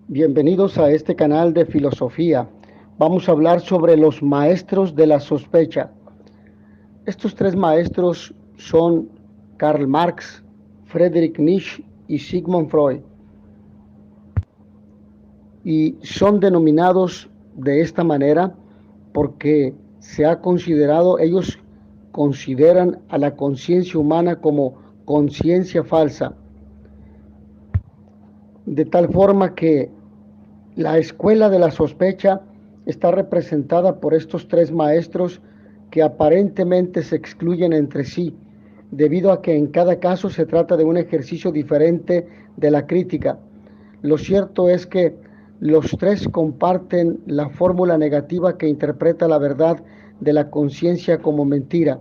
Bienvenidos a este canal de filosofía. Vamos a hablar sobre los maestros de la sospecha. Estos tres maestros son Karl Marx, Friedrich Nietzsche y Sigmund Freud. Y son denominados de esta manera porque ellos consideran a la conciencia humana como conciencia falsa, de tal forma que la escuela de la sospecha está representada por estos tres maestros que aparentemente se excluyen entre sí, debido a que en cada caso se trata de un ejercicio diferente de la crítica. Lo cierto es que los tres comparten la fórmula negativa que interpreta la verdad de la conciencia como mentira.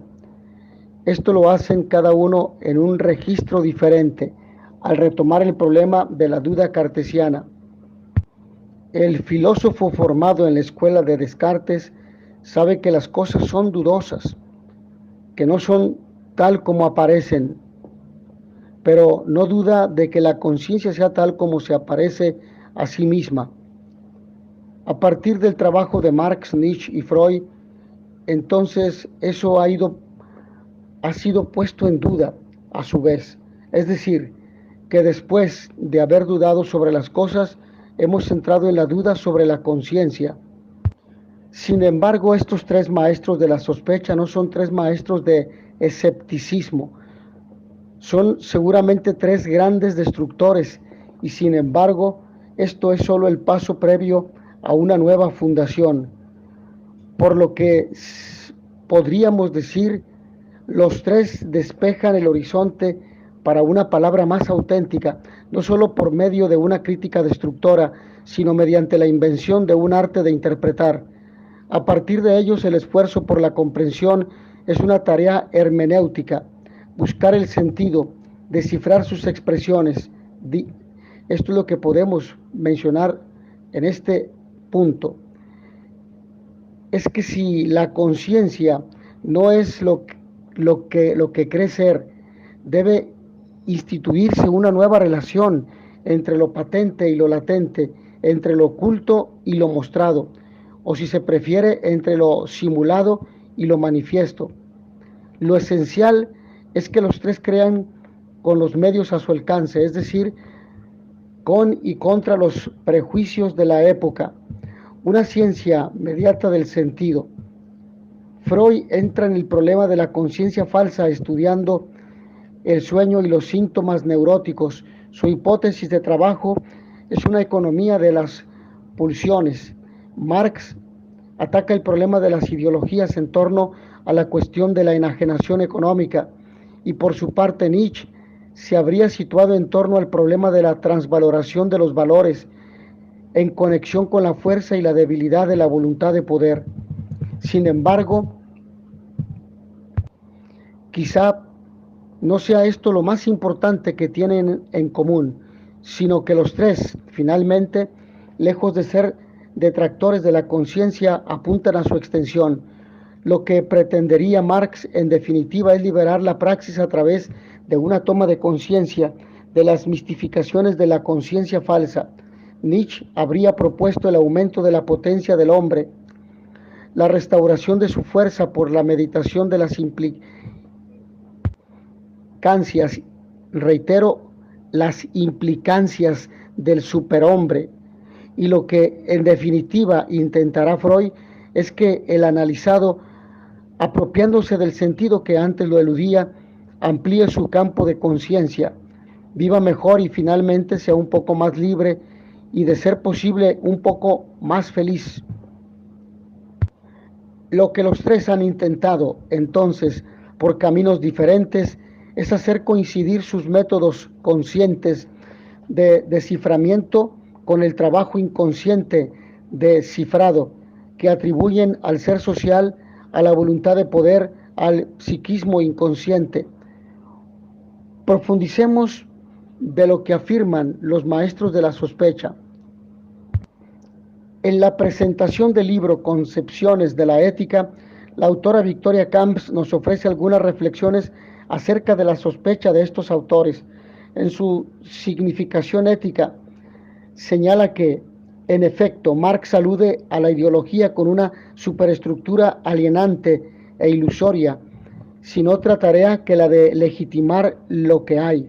Esto lo hacen cada uno en un registro diferente, al retomar el problema de la duda cartesiana. El filósofo formado en la escuela de Descartes sabe que las cosas son dudosas, que no son tal como aparecen, pero no duda de que la conciencia sea tal como se aparece a sí misma. A partir del trabajo de Marx, Nietzsche y Freud, entonces eso ha sido puesto en duda a su vez. Es decir, que después de haber dudado sobre las cosas, hemos entrado en la duda sobre la conciencia. Sin embargo, estos tres maestros de la sospecha no son tres maestros de escepticismo. Son seguramente tres grandes destructores y sin embargo, esto es solo el paso previo a una nueva fundación. Por lo que podríamos decir, los tres despejan el horizonte para una palabra más auténtica, no solo por medio de una crítica destructora, sino mediante la invención de un arte de interpretar. A partir de ellos, el esfuerzo por la comprensión es una tarea hermenéutica, buscar el sentido, descifrar sus expresiones. Esto es lo que podemos mencionar en este punto. Es que si la conciencia no es lo que cree ser, debe instituirse una nueva relación entre lo patente y lo latente, entre lo oculto y lo mostrado, o si se prefiere, entre lo simulado y lo manifiesto. Lo esencial es que los tres crean con los medios a su alcance, es decir, con y contra los prejuicios de la época, una ciencia mediata del sentido. Freud entra en el problema de la conciencia falsa estudiando el sueño y los síntomas neuróticos. Su hipótesis de trabajo es una economía de las pulsiones. Marx ataca el problema de las ideologías en torno a la cuestión de la enajenación económica y por su parte Nietzsche se habría situado en torno al problema de la transvaloración de los valores en conexión con la fuerza y la debilidad de la voluntad de poder. Sin embargo, quizá no sea esto lo más importante que tienen en común, sino que los tres, finalmente, lejos de ser detractores de la conciencia, apuntan a su extensión. Lo que pretendería Marx, en definitiva, es liberar la praxis a través de una toma de conciencia de las mistificaciones de la conciencia falsa. Nietzsche habría propuesto el aumento de la potencia del hombre, la restauración de su fuerza por la meditación de las implicancias, reitero, las implicancias del superhombre. Y lo que en definitiva intentará Freud es que el analizado, apropiándose del sentido que antes lo eludía, amplíe su campo de conciencia, viva mejor y finalmente sea un poco más libre y, de ser posible, un poco más feliz. Lo que los tres han intentado, entonces, por caminos diferentes, es hacer coincidir sus métodos conscientes de desciframiento con el trabajo inconsciente de cifrado que atribuyen al ser social, a la voluntad de poder, al psiquismo inconsciente. Profundicemos de lo que afirman los maestros de la sospecha. En la presentación del libro Concepciones de la Ética, la autora Victoria Camps nos ofrece algunas reflexiones acerca de la sospecha de estos autores. En su significación ética, señala que, en efecto, Marx alude a la ideología con una superestructura alienante e ilusoria, sin otra tarea que la de legitimar lo que hay.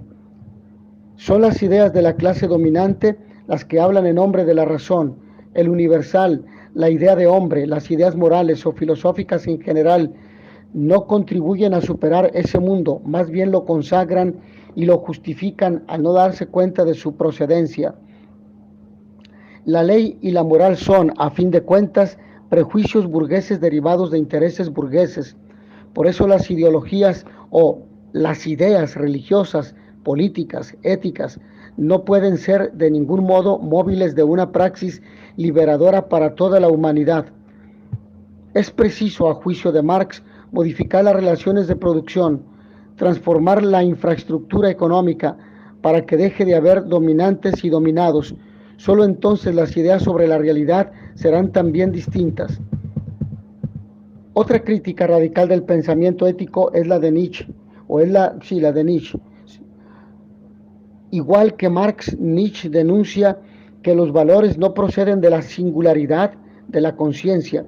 Son las ideas de la clase dominante las que hablan en nombre de la razón, el universal, la idea de hombre, las ideas morales o filosóficas en general, no contribuyen a superar ese mundo, más bien lo consagran y lo justifican al no darse cuenta de su procedencia. La ley y la moral son, a fin de cuentas, prejuicios burgueses derivados de intereses burgueses. Por eso las ideologías o las ideas religiosas, políticas, éticas, no pueden ser de ningún modo móviles de una praxis liberadora para toda la humanidad. Es preciso, a juicio de Marx, modificar las relaciones de producción, transformar la infraestructura económica para que deje de haber dominantes y dominados. Solo entonces las ideas sobre la realidad serán también distintas. Otra crítica radical del pensamiento ético es la de Nietzsche, la de Nietzsche. Igual que Marx, Nietzsche denuncia que los valores no proceden de la singularidad de la conciencia,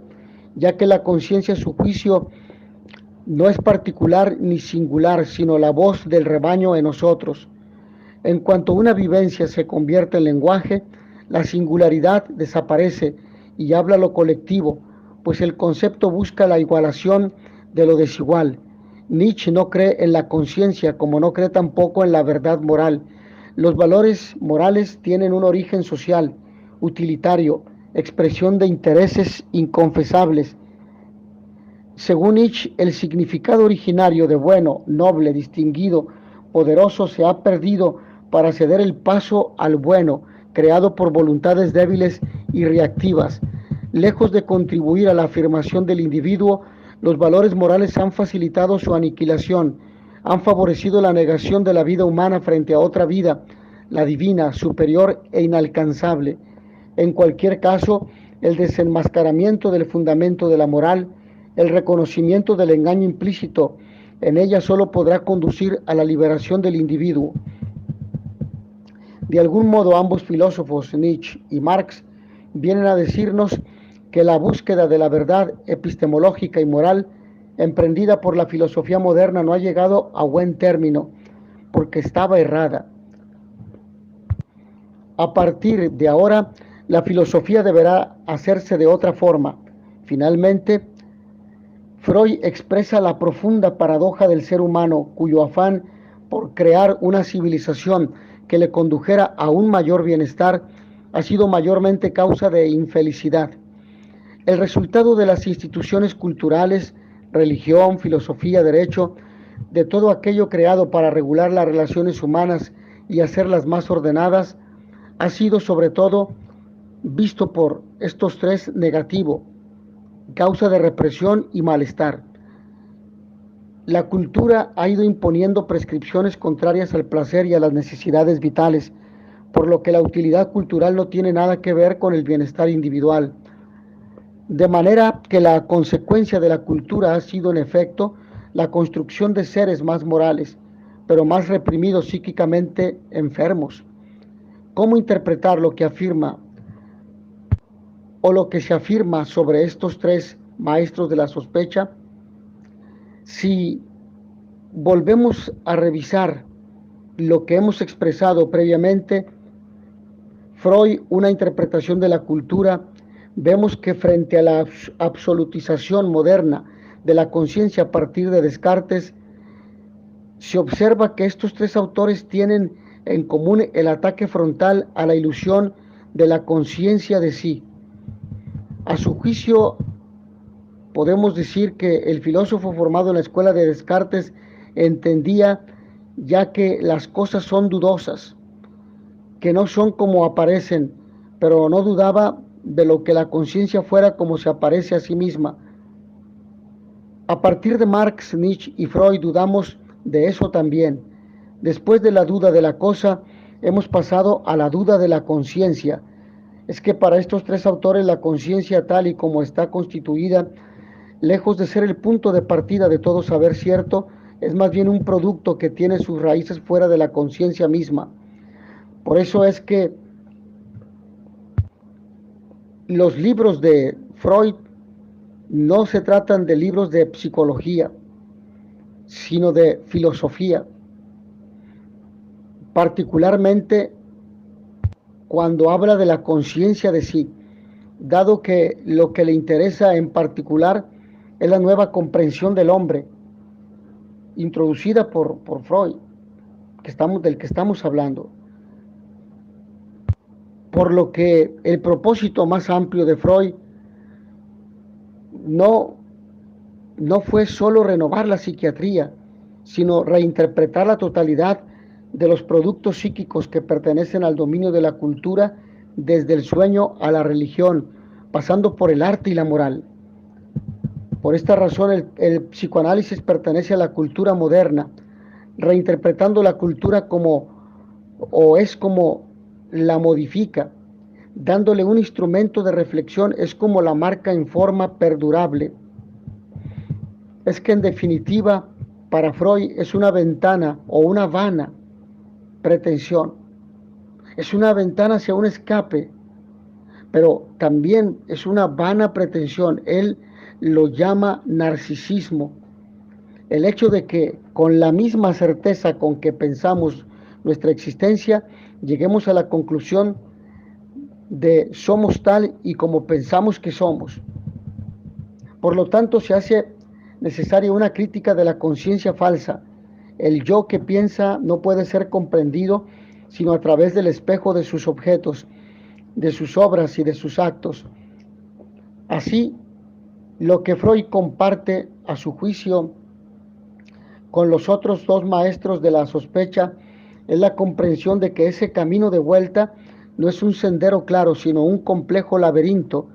ya que la conciencia, a su juicio, no es particular ni singular, sino la voz del rebaño en nosotros. En cuanto una vivencia se convierte en lenguaje, la singularidad desaparece y habla lo colectivo, pues el concepto busca la igualación de lo desigual. Nietzsche no cree en la conciencia, como no cree tampoco en la verdad moral. Los valores morales tienen un origen social, utilitario, expresión de intereses inconfesables. Según Nietzsche, el significado originario de bueno, noble, distinguido, poderoso se ha perdido para ceder el paso al bueno, creado por voluntades débiles y reactivas. Lejos de contribuir a la afirmación del individuo, los valores morales han facilitado su aniquilación, han favorecido la negación de la vida humana frente a otra vida, la divina, superior e inalcanzable. En cualquier caso, el desenmascaramiento del fundamento de la moral, el reconocimiento del engaño implícito en ella solo podrá conducir a la liberación del individuo. De algún modo, ambos filósofos, Nietzsche y Marx, vienen a decirnos que la búsqueda de la verdad epistemológica y moral emprendida por la filosofía moderna no ha llegado a buen término, porque estaba errada. A partir de ahora, la filosofía deberá hacerse de otra forma. Finalmente, Freud expresa la profunda paradoja del ser humano, cuyo afán por crear una civilización que le condujera a un mayor bienestar ha sido mayormente causa de infelicidad. El resultado de las instituciones culturales, religión, filosofía, derecho, de todo aquello creado para regular las relaciones humanas y hacerlas más ordenadas, ha sido sobre todo visto por estos tres negativo, causa de represión y malestar. La cultura ha ido imponiendo prescripciones contrarias al placer y a las necesidades vitales, por lo que la utilidad cultural no tiene nada que ver con el bienestar individual. De manera que la consecuencia de la cultura ha sido, en efecto, la construcción de seres más morales, pero más reprimidos psíquicamente enfermos. ¿Cómo interpretar lo que afirma o lo que se afirma sobre estos tres maestros de la sospecha? Si volvemos a revisar lo que hemos expresado previamente, Freud, una interpretación de la cultura, vemos que frente a la absolutización moderna de la conciencia a partir de Descartes, se observa que estos tres autores tienen en común el ataque frontal a la ilusión de la conciencia de sí. A su juicio, podemos decir que el filósofo formado en la escuela de Descartes entendía ya que las cosas son dudosas, que no son como aparecen, pero no dudaba de lo que la conciencia fuera como se aparece a sí misma. A partir de Marx, Nietzsche y Freud dudamos de eso también. Después de la duda de la cosa, hemos pasado a la duda de la conciencia. Es que para estos tres autores la conciencia tal y como está constituida, lejos de ser el punto de partida de todo saber cierto, es más bien un producto que tiene sus raíces fuera de la conciencia misma. Por eso es que los libros de Freud no se tratan de libros de psicología, sino de filosofía, particularmente cuando habla de la conciencia de sí, dado que lo que le interesa en particular es la nueva comprensión del hombre, introducida por Freud, del que estamos hablando. Por lo que el propósito más amplio de Freud no, no fue solo renovar la psiquiatría, sino reinterpretar la totalidad de los productos psíquicos que pertenecen al dominio de la cultura, desde el sueño a la religión, pasando por el arte y la moral. Por esta razón el psicoanálisis pertenece a la cultura moderna, reinterpretando la cultura como la modifica, dándole un instrumento de reflexión, es como la marca en forma perdurable. Es que en definitiva, para Freud es una ventana o una vana pretensión, es una ventana hacia un escape, pero también es una vana pretensión. Él lo llama narcisismo. El hecho de que con la misma certeza con que pensamos nuestra existencia, lleguemos a la conclusión de somos tal y como pensamos que somos. Por lo tanto, se hace necesaria una crítica de la conciencia falsa. El yo que piensa no puede ser comprendido sino a través del espejo de sus objetos, de sus obras y de sus actos. Así, lo que Freud comparte, a su juicio, con los otros dos maestros de la sospecha, es la comprensión de que ese camino de vuelta no es un sendero claro, sino un complejo laberinto,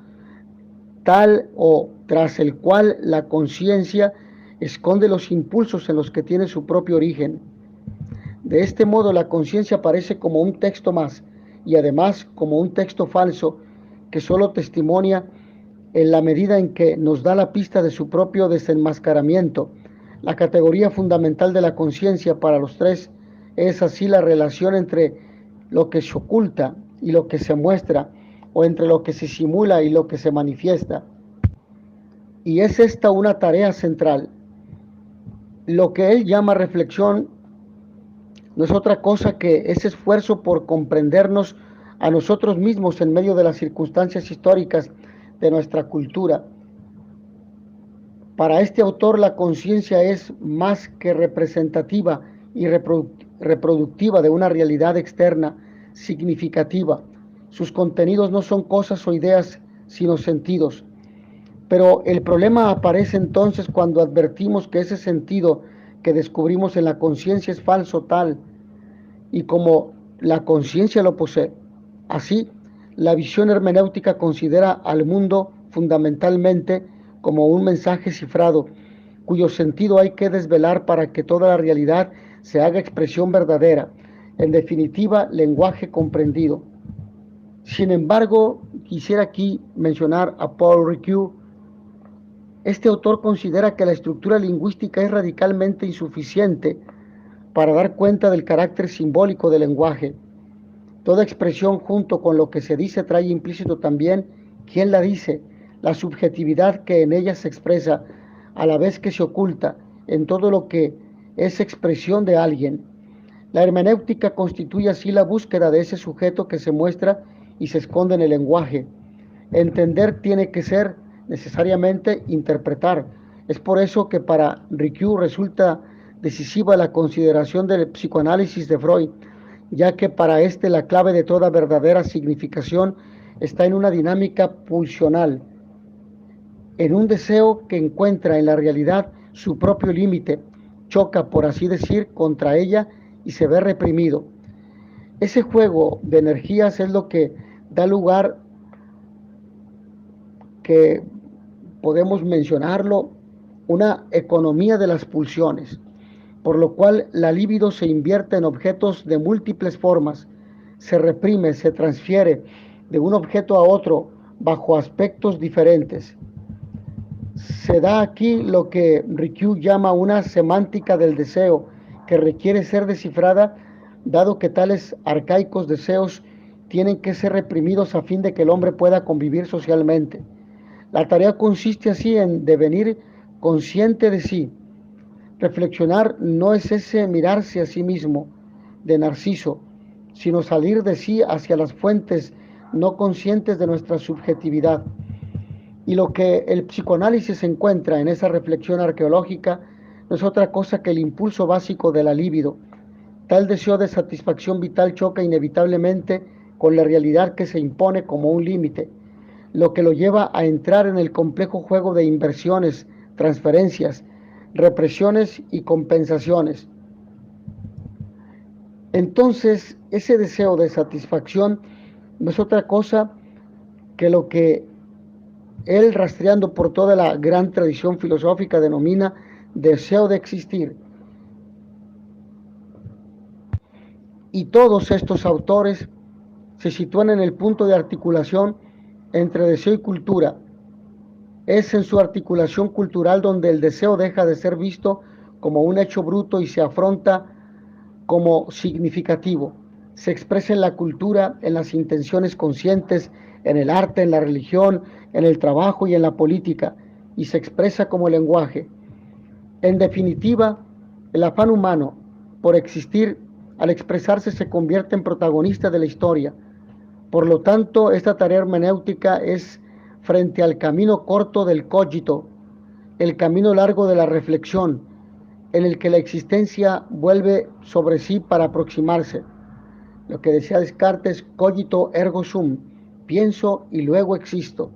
tal o tras el cual la conciencia esconde los impulsos en los que tiene su propio origen. De este modo, la conciencia aparece como un texto más, y además como un texto falso que solo testimonia en la medida en que nos da la pista de su propio desenmascaramiento. La categoría fundamental de la conciencia para los tres es así la relación entre lo que se oculta y lo que se muestra, o entre lo que se simula y lo que se manifiesta. Y es esta una tarea central. Lo que él llama reflexión no es otra cosa que ese esfuerzo por comprendernos a nosotros mismos en medio de las circunstancias históricas de nuestra cultura. Para este autor, la conciencia es más que representativa y reproductiva de una realidad externa significativa. Sus contenidos no son cosas o ideas, sino sentidos. Pero el problema aparece entonces cuando advertimos que ese sentido que descubrimos en la conciencia es falso tal y como la conciencia lo posee. Así, la visión hermenéutica considera al mundo fundamentalmente como un mensaje cifrado, cuyo sentido hay que desvelar para que toda la realidad se haga expresión verdadera, en definitiva, lenguaje comprendido. Sin embargo, quisiera aquí mencionar a Paul Ricoeur. Este autor considera que la estructura lingüística es radicalmente insuficiente para dar cuenta del carácter simbólico del lenguaje. Toda expresión junto con lo que se dice trae implícito también quién la dice, la subjetividad que en ella se expresa, a la vez que se oculta en todo lo que es expresión de alguien. La hermenéutica constituye así la búsqueda de ese sujeto que se muestra y se esconde en el lenguaje. Entender tiene que ser necesariamente interpretar. Es por eso que para Ricoeur resulta decisiva la consideración del psicoanálisis de Freud, ya que para este la clave de toda verdadera significación está en una dinámica pulsional, en un deseo que encuentra en la realidad su propio límite, choca, por así decir, contra ella y se ve reprimido. Ese juego de energías es lo que da lugar, que podemos mencionarlo, una economía de las pulsiones, por lo cual la libido se invierte en objetos de múltiples formas, se reprime, se transfiere de un objeto a otro bajo aspectos diferentes. Se da aquí lo que Ricoeur llama una semántica del deseo, que requiere ser descifrada, dado que tales arcaicos deseos tienen que ser reprimidos a fin de que el hombre pueda convivir socialmente. La tarea consiste así en devenir consciente de sí. Reflexionar no es ese mirarse a sí mismo de Narciso, sino salir de sí hacia las fuentes no conscientes de nuestra subjetividad. Y lo que el psicoanálisis encuentra en esa reflexión arqueológica no es otra cosa que el impulso básico de la libido. Tal deseo de satisfacción vital choca inevitablemente con la realidad que se impone como un límite, lo que lo lleva a entrar en el complejo juego de inversiones, transferencias, represiones y compensaciones. Entonces, ese deseo de satisfacción no es otra cosa que lo que él, rastreando por toda la gran tradición filosófica, denomina deseo de existir. Y todos estos autores se sitúan en el punto de articulación entre deseo y cultura. Es en su articulación cultural donde el deseo deja de ser visto como un hecho bruto y se afronta como significativo. Se expresa en la cultura, en las intenciones conscientes, en el arte, en la religión, en el trabajo y en la política, y se expresa como lenguaje. En definitiva, el afán humano por existir, al expresarse, se convierte en protagonista de la historia. Por lo tanto, esta tarea hermenéutica es frente al camino corto del cogito, el camino largo de la reflexión, en el que la existencia vuelve sobre sí para aproximarse. Lo que decía Descartes, cogito ergo sum, pienso y luego existo.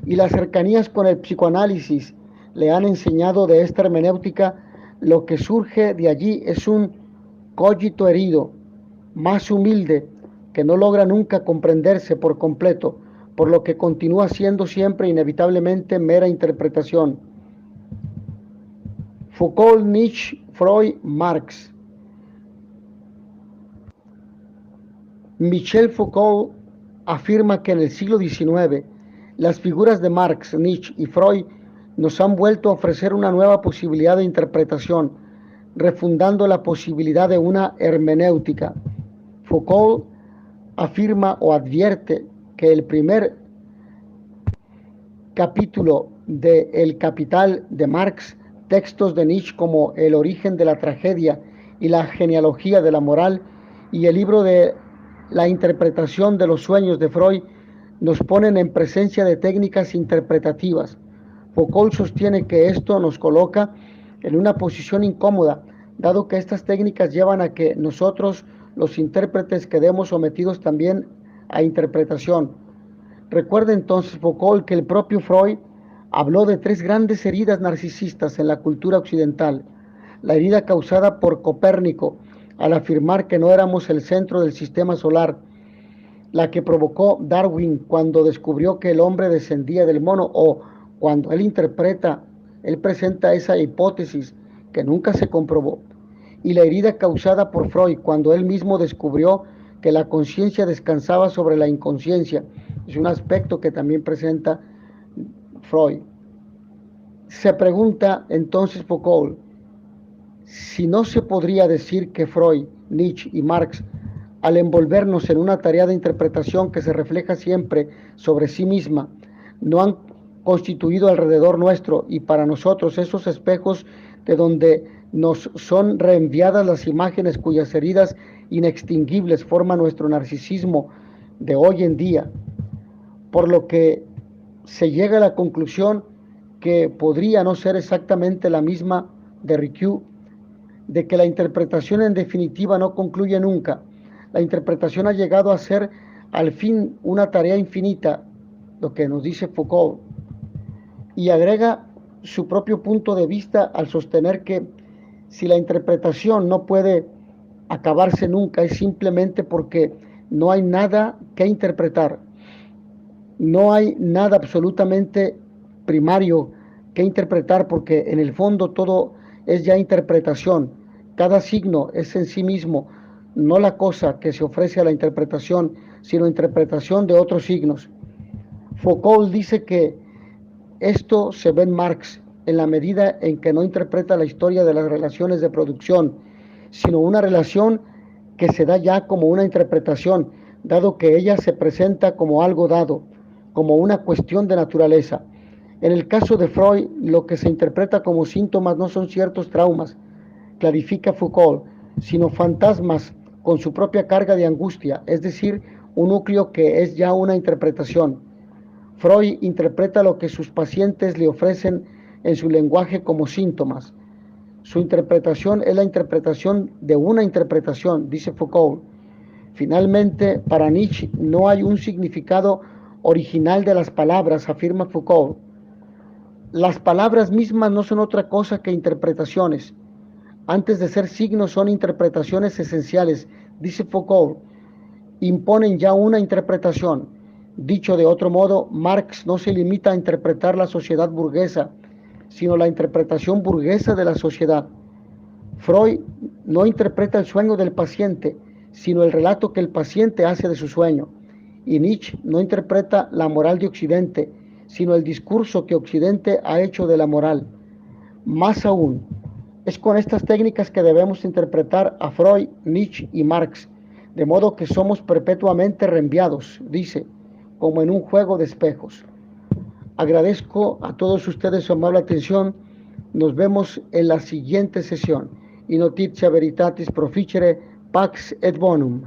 Y las cercanías con el psicoanálisis le han enseñado de esta hermenéutica. Lo que surge de allí es un cogito herido, más humilde, que no logra nunca comprenderse por completo, por lo que continúa siendo siempre inevitablemente mera interpretación. Foucault, Nietzsche, Freud, Marx. Michel Foucault afirma que en el siglo XIX las figuras de Marx, Nietzsche y Freud nos han vuelto a ofrecer una nueva posibilidad de interpretación, refundando la posibilidad de una hermenéutica. Foucault afirma o advierte que el primer capítulo de El Capital de Marx, textos de Nietzsche como El origen de la tragedia y la genealogía de la moral, y el libro de La interpretación de los sueños de Freud nos ponen en presencia de técnicas interpretativas. Foucault sostiene que esto nos coloca en una posición incómoda, dado que estas técnicas llevan a que nosotros, los intérpretes, quedemos sometidos también a interpretación. Recuerda entonces Foucault que el propio Freud habló de tres grandes heridas narcisistas en la cultura occidental. La herida causada por Copérnico, al afirmar que no éramos el centro del sistema solar; la que provocó Darwin cuando descubrió que el hombre descendía del mono, o cuando él presenta esa hipótesis que nunca se comprobó; y la herida causada por Freud cuando él mismo descubrió que la conciencia descansaba sobre la inconsciencia. Es un aspecto que también presenta Freud. Se pregunta entonces Foucault si no se podría decir que Freud, Nietzsche y Marx, al envolvernos en una tarea de interpretación que se refleja siempre sobre sí misma, no han constituido alrededor nuestro y para nosotros esos espejos de donde nos son reenviadas las imágenes cuyas heridas inextinguibles forman nuestro narcisismo de hoy en día, por lo que se llega a la conclusión que podría no ser exactamente la misma de Ricoeur, de que la interpretación en definitiva no concluye nunca. La interpretación ha llegado a ser al fin una tarea infinita, lo que nos dice Foucault, y agrega su propio punto de vista al sostener que si la interpretación no puede acabarse nunca es simplemente porque no hay nada que interpretar, no hay nada absolutamente primario que interpretar, porque en el fondo todo es ya interpretación. Cada signo es en sí mismo no la cosa que se ofrece a la interpretación, sino interpretación de otros signos. Foucault dice que esto se ve en Marx en la medida en que no interpreta la historia de las relaciones de producción, sino una relación que se da ya como una interpretación, dado que ella se presenta como algo dado, como una cuestión de naturaleza. En el caso de Freud, lo que se interpreta como síntomas no son ciertos traumas, clarifica Foucault, sino fantasmas con su propia carga de angustia, es decir, un núcleo que es ya una interpretación. Freud interpreta lo que sus pacientes le ofrecen en su lenguaje como síntomas. Su interpretación es la interpretación de una interpretación, dice Foucault. Finalmente, para Nietzsche no hay un significado original de las palabras, afirma Foucault. Las palabras mismas no son otra cosa que interpretaciones. Antes de ser signos son interpretaciones esenciales, dice Foucault. Imponen ya una interpretación. Dicho de otro modo, Marx no se limita a interpretar la sociedad burguesa, sino la interpretación burguesa de la sociedad. Freud no interpreta el sueño del paciente, sino el relato que el paciente hace de su sueño. Y Nietzsche no interpreta la moral de Occidente, sino el discurso que Occidente ha hecho de la moral. Más aún, es con estas técnicas que debemos interpretar a Freud, Nietzsche y Marx, de modo que somos perpetuamente reenviados, dice, como en un juego de espejos. Agradezco a todos ustedes su amable atención. Nos vemos en la siguiente sesión. In notitia veritatis proficere pax et bonum.